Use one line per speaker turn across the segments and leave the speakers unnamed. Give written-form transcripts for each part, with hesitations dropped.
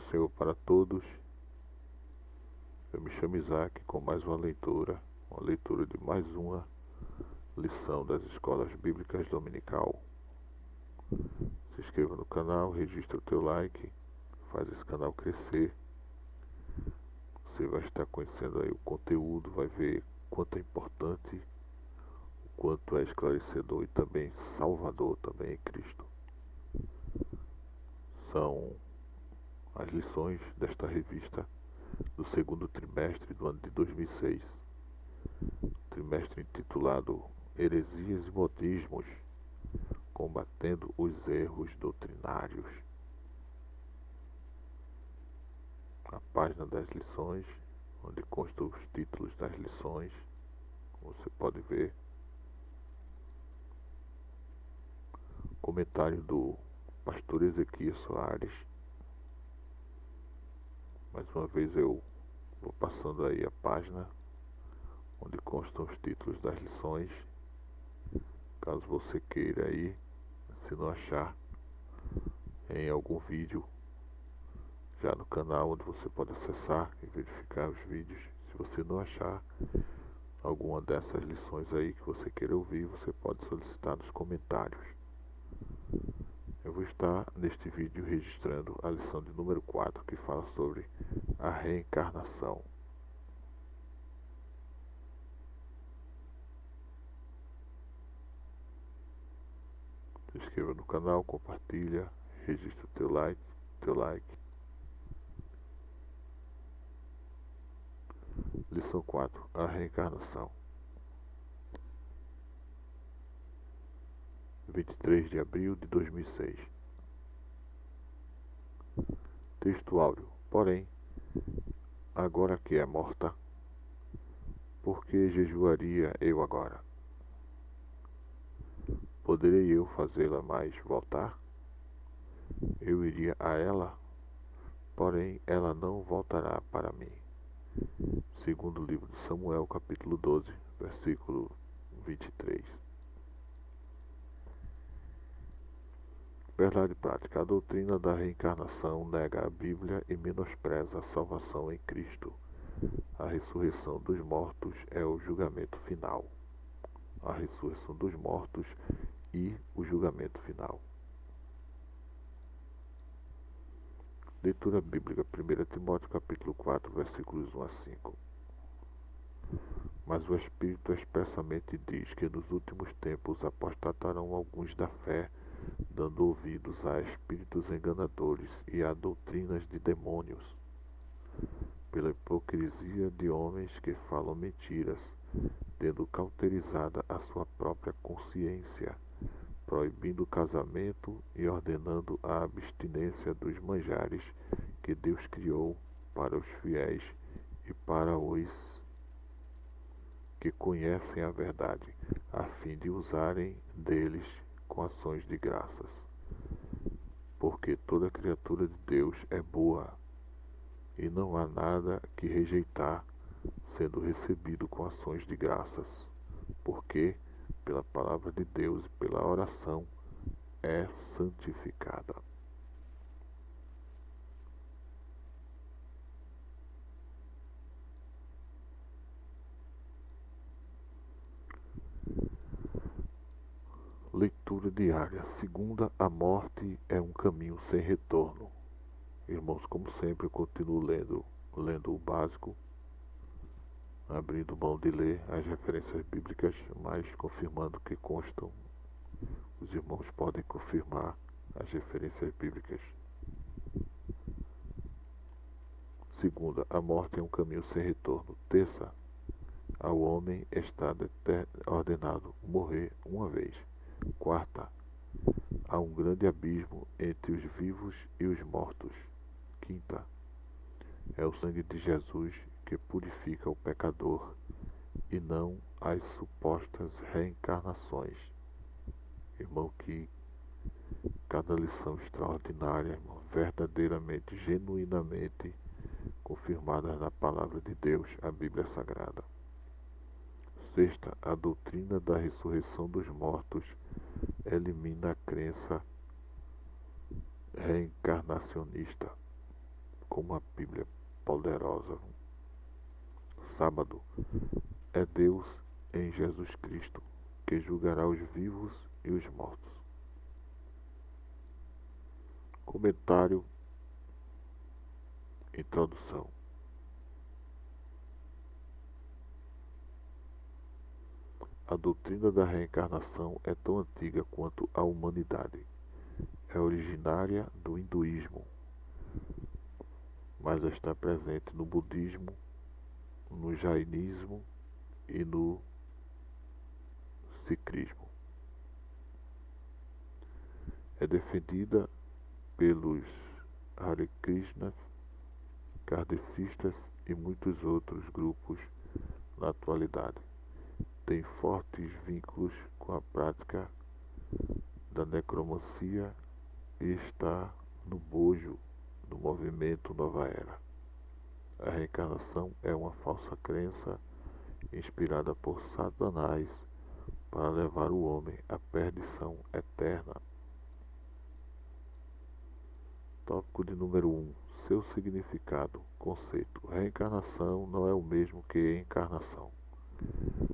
do Senhor para todos. Eu me chamo Isaac com mais uma leitura de mais uma lição das Escolas Bíblicas Dominical. Se inscreva no canal, registre o teu like, faz esse canal crescer. Você vai estar conhecendo aí o conteúdo, vai ver quanto é importante, o quanto é esclarecedor e também salvador também em Cristo. São as lições desta revista do segundo trimestre do ano de 2006, trimestre intitulado Heresias e Modismos, combatendo os erros doutrinários. A página das lições, onde constam os títulos das lições, você pode ver. Comentário do pastor Ezequiel Soares. Mais uma vez eu vou passando aí a página onde constam os títulos das lições. Caso você queira aí, se não achar em algum vídeo já no canal onde você pode acessar e verificar os vídeos. Se você não achar alguma dessas lições aí que você queira ouvir, você pode solicitar nos comentários. Eu vou estar neste vídeo registrando a lição de número 4, que fala sobre a reencarnação. Se inscreva no canal, compartilha, registre o teu like. Lição 4, a reencarnação. 23 de abril de 2006. Texto áudio. Porém, agora que é morta, por que jejuaria eu agora? Poderei eu fazê-la mais voltar? Eu iria a ela, porém ela não voltará para mim. Segundo o livro de Samuel, capítulo 12, versículo 23. Verdade prática. A doutrina da reencarnação nega a Bíblia e menospreza a salvação em Cristo. A ressurreição dos mortos é o julgamento final. A ressurreição dos mortos e o julgamento final. Leitura bíblica, 1 Timóteo capítulo 4, versículos 1 a 5. Mas o Espírito expressamente diz que nos últimos tempos apostatarão alguns da fé, dando ouvidos a espíritos enganadores e a doutrinas de demônios, pela hipocrisia de homens que falam mentiras, tendo cauterizada a sua própria consciência, proibindo o casamento e ordenando a abstinência dos manjares que Deus criou para os fiéis e para os que conhecem a verdade, a fim de usarem deles com ações de graças. Porque toda criatura de Deus é boa, e não há nada que rejeitar, sendo recebido com ações de graças, porque pela palavra de Deus e pela oração é santificada. Leitura diária. Segunda, a morte é um caminho sem retorno. Irmãos, como sempre, eu continuo lendo o básico, abrindo mão de ler as referências bíblicas, mas confirmando que constam. Os irmãos podem confirmar as referências bíblicas. Segunda, a morte é um caminho sem retorno. Terça, ao homem está ordenado morrer uma vez. Quarta, há um grande abismo entre os vivos e os mortos. Quinta, é o sangue de Jesus que purifica o pecador e não as supostas reencarnações. Irmão, que cada lição extraordinária, irmão, verdadeiramente, genuinamente confirmada na palavra de Deus, a Bíblia Sagrada. Sexta, a doutrina da ressurreição dos mortos elimina a crença reencarnacionista. como a Bíblia poderosa. Sábado é Deus em Jesus Cristo, que julgará os vivos e os mortos. Comentário. Introdução. A doutrina da reencarnação é tão antiga quanto a humanidade. É originária do hinduísmo, mas está presente no budismo, no jainismo e no sikhismo. É defendida pelos Hare Krishnas, kardecistas e muitos outros grupos na atualidade. Tem fortes vínculos com a prática da necromancia e está no bojo do movimento Nova Era. A reencarnação é uma falsa crença inspirada por Satanás para levar o homem à perdição eterna. Tópico de número 1. Seu significado. Conceito. Reencarnação não é o mesmo que encarnação.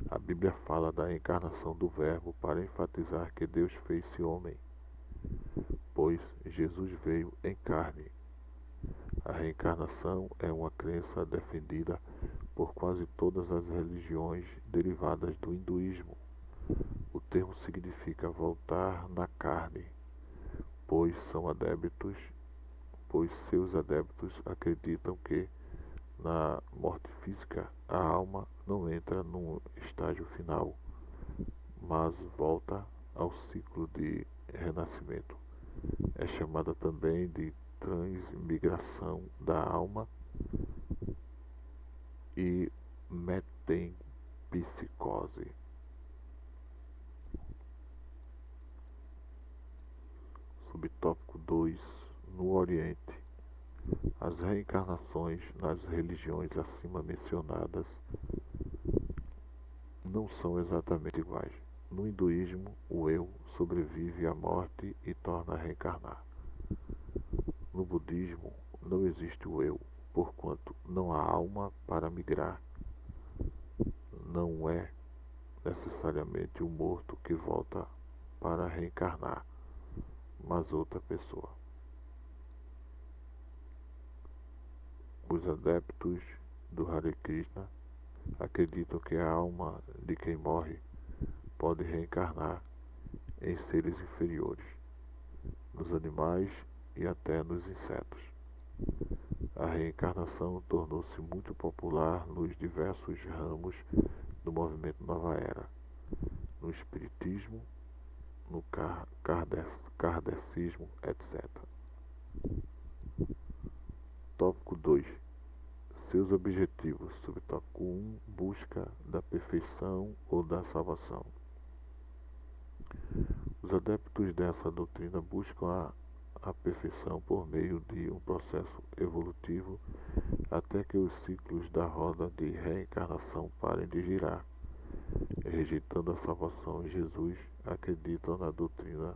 A Bíblia fala da encarnação do Verbo para enfatizar que Deus fez-se homem, pois Jesus veio em carne. A reencarnação é uma crença defendida por quase todas as religiões derivadas do hinduísmo. O termo significa voltar na carne, pois seus adeptos acreditam que na morte física a alma não entra num estágio final, mas volta ao ciclo de renascimento. É chamada também de transmigração da alma e metempsicose. Subtópico 2. No Oriente, as reencarnações nas religiões acima mencionadas não são exatamente iguais. No hinduísmo, o eu sobrevive à morte e torna a reencarnar. No budismo, não existe o eu, porquanto não há alma para migrar. Não é necessariamente o morto que volta para reencarnar, mas outra pessoa. Os adeptos do Hare Krishna acreditam que a alma de quem morre pode reencarnar em seres inferiores, nos animais e até nos insetos. A reencarnação tornou-se muito popular nos diversos ramos do movimento Nova Era, no espiritismo, no kardecismo, etc. Tópico 2. Seus objetivos. Subtópico 1. Busca da perfeição ou da salvação. Os adeptos dessa doutrina buscam a perfeição por meio de um processo evolutivo até que os ciclos da roda de reencarnação parem de girar. Rejeitando a salvação em Jesus, acreditam na doutrina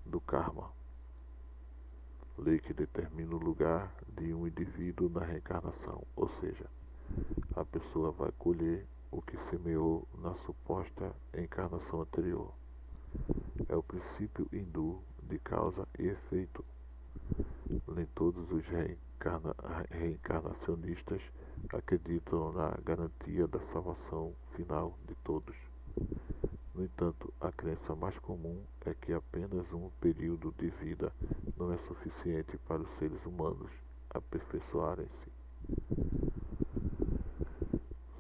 do karma, lei que determina o lugar de um indivíduo na reencarnação, ou seja, a pessoa vai colher o que semeou na suposta encarnação anterior. É o princípio hindu de causa e efeito. Nem todos os reencarnacionistas acreditam na garantia da salvação final de todos. No entanto, a crença mais comum é que apenas um período de vida não é suficiente para os seres humanos aperfeiçoarem-se.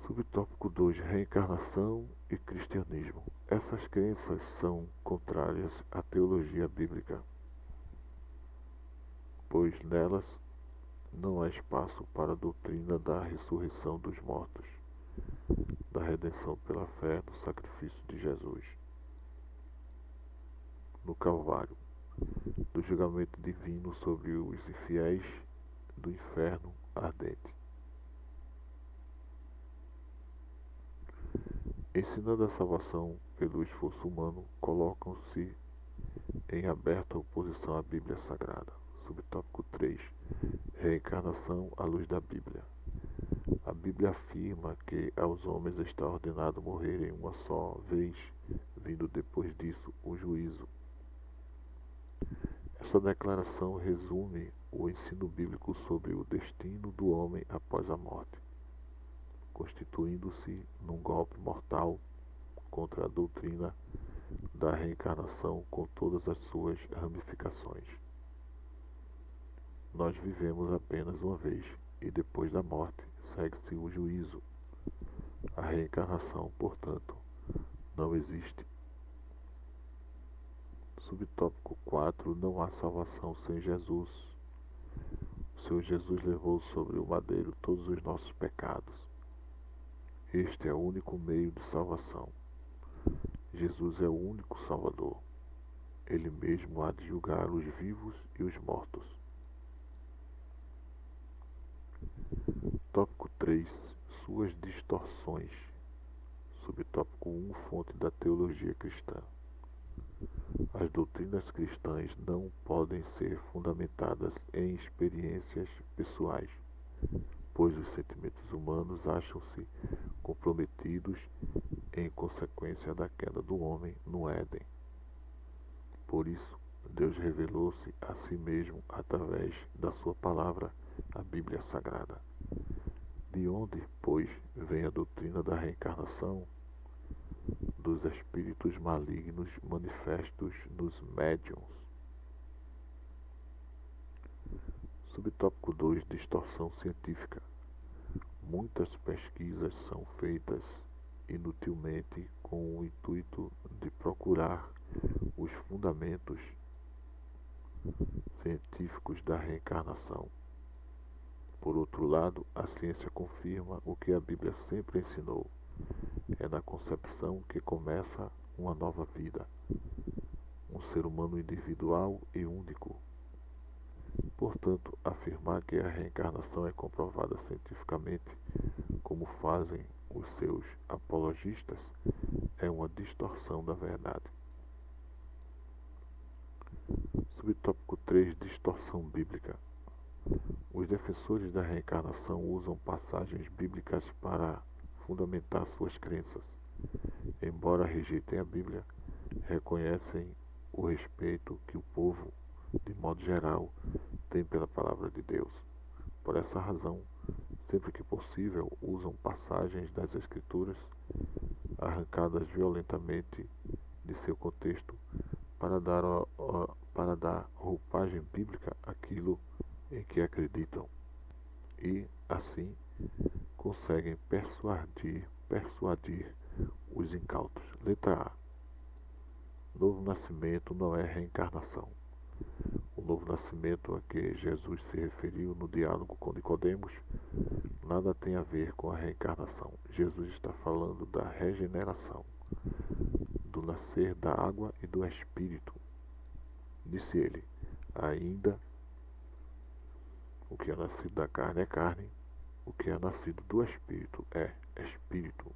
Subtópico 2. Reencarnação e cristianismo. Essas crenças são contrárias à teologia bíblica, pois nelas não há espaço para a doutrina da ressurreição dos mortos, da redenção pela fé no sacrifício de Jesus no Calvário, do julgamento divino sobre os infiéis, do inferno ardente. Ensinando a salvação pelo esforço humano, colocam-se em aberta oposição à Bíblia Sagrada. Subtópico 3. Reencarnação à luz da Bíblia. A Bíblia afirma que aos homens está ordenado morrerem uma só vez, vindo depois disso o juízo. Essa declaração resume o ensino bíblico sobre o destino do homem após a morte, constituindo-se num golpe mortal contra a doutrina da reencarnação com todas as suas ramificações. Nós vivemos apenas uma vez e depois da morte segue-se o juízo. A reencarnação, portanto, não existe. Subtópico 4. Não há salvação sem Jesus. O Senhor Jesus levou sobre o madeiro todos os nossos pecados. Este é o único meio de salvação. Jesus é o único Salvador. Ele mesmo há de julgar os vivos e os mortos. Tópico 3. Suas distorções. Subtópico 1. Fonte da teologia cristã. As doutrinas cristãs não podem ser fundamentadas em experiências pessoais, pois os sentimentos humanos acham-se comprometidos em consequência da queda do homem no Éden. Por isso, Deus revelou-se a si mesmo através da sua palavra, a Bíblia Sagrada. De onde, pois, vem a doutrina da reencarnação? Dos espíritos malignos manifestos nos médiuns. Subtópico 2. Distorção científica. Muitas pesquisas são feitas inutilmente com o intuito de procurar os fundamentos científicos da reencarnação. Por outro lado, a ciência confirma o que a Bíblia sempre ensinou. É na concepção que começa uma nova vida, um ser humano individual e único. Portanto, afirmar que a reencarnação é comprovada cientificamente, como fazem os seus apologistas, é uma distorção da verdade. Subtópico 3. Distorção bíblica. Os defensores da reencarnação usam passagens bíblicas para fundamentar suas crenças. Embora rejeitem a Bíblia, reconhecem o respeito que o povo, de modo geral, tem pela palavra de Deus. Por essa razão, sempre que possível, usam passagens das Escrituras arrancadas violentamente de seu contexto para dar roupagem bíblica àquilo em que acreditam e, assim, conseguem persuadir os incautos. Letra A. Novo nascimento não é reencarnação. O novo nascimento a que Jesus se referiu no diálogo com Nicodemos nada tem a ver com a reencarnação. Jesus está falando da regeneração, do nascer da água e do Espírito. Disse ele: ainda o que é nascido da carne é carne, o que é nascido do Espírito é Espírito.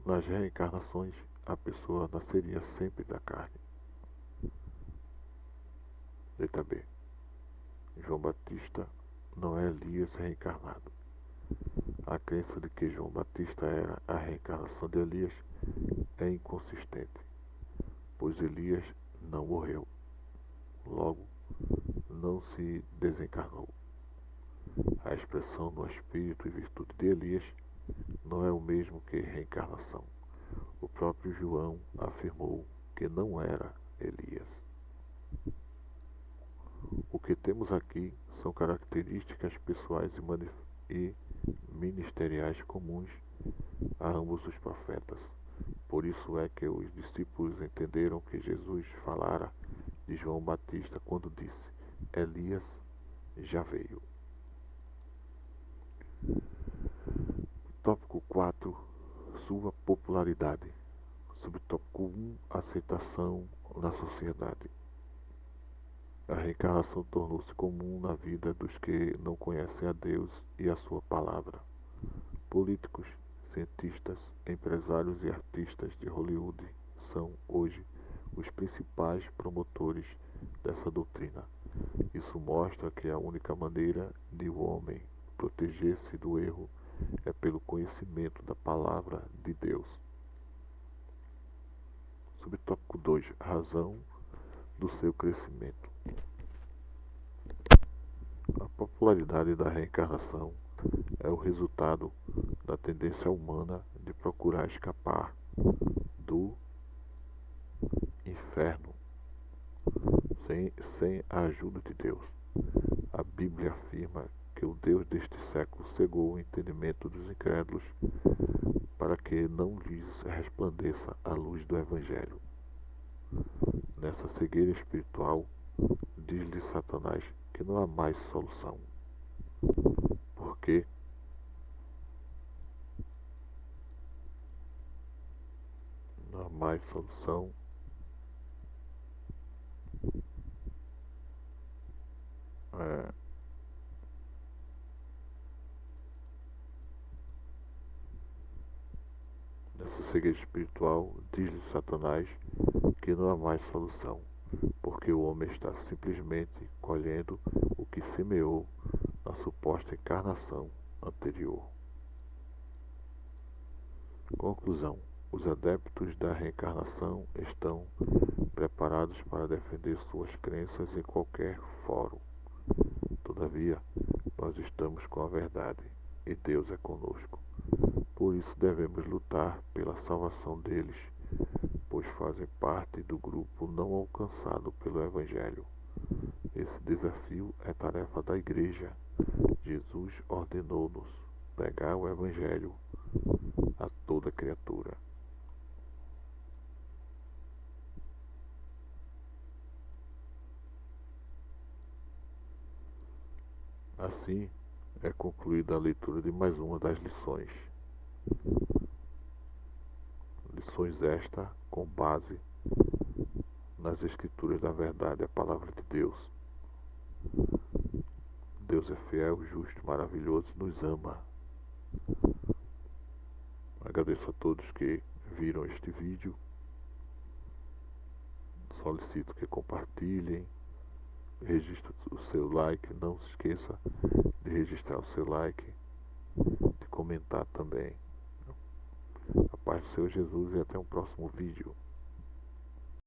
Nas reencarnações, a pessoa nasceria sempre da carne. Letra B. João Batista não é Elias reencarnado. A crença de que João Batista era a reencarnação de Elias é inconsistente, pois Elias não morreu. Logo, não se desencarnou. A expressão no espírito e virtude de Elias não é o mesmo que reencarnação. O próprio João afirmou que não era Elias. O que temos aqui são características pessoais e ministeriais comuns a ambos os profetas. Por isso é que os discípulos entenderam que Jesus falara de João Batista quando disse: Elias já veio. Tópico 4. Sua popularidade. Subtópico 1. Aceitação na sociedade. A reencarnação tornou-se comum na vida dos que não conhecem a Deus e a sua palavra. Políticos, cientistas, empresários e artistas de Hollywood são, hoje, os principais promotores dessa doutrina. Isso mostra que a única maneira de o homem proteger-se do erro é pelo conhecimento da palavra de Deus. Subtópico 2. Razão do seu crescimento. A popularidade da reencarnação é o resultado da tendência humana de procurar escapar do inferno sem a ajuda de Deus. A Bíblia afirma que o Deus deste século cegou o entendimento dos incrédulos para que não lhes resplandeça a luz do Evangelho. Nessa cegueira espiritual, diz-lhe Satanás que não há mais solução. Porque não há mais solução nessa cegueira espiritual, diz-lhe Satanás que não há mais solução, porque o homem está simplesmente colhendo o que semeou na suposta encarnação anterior. Conclusão: os adeptos da reencarnação estão preparados para defender suas crenças em qualquer fórum. Todavia, nós estamos com a verdade e Deus é conosco. Por isso devemos lutar pela salvação deles, pois fazem parte do grupo não alcançado pelo Evangelho. Esse desafio é tarefa da Igreja. Jesus ordenou-nos pregar o Evangelho a toda criatura. Assim é concluída a leitura de mais uma das lições. Lições esta com base nas Escrituras da verdade, a palavra de Deus. Deus é fiel, justo, maravilhoso e nos ama. Agradeço a todos que viram este vídeo. Solicito que compartilhem, registre o seu like, não se esqueça de registrar o seu like, de comentar também. A paz do Senhor Jesus e até um próximo vídeo.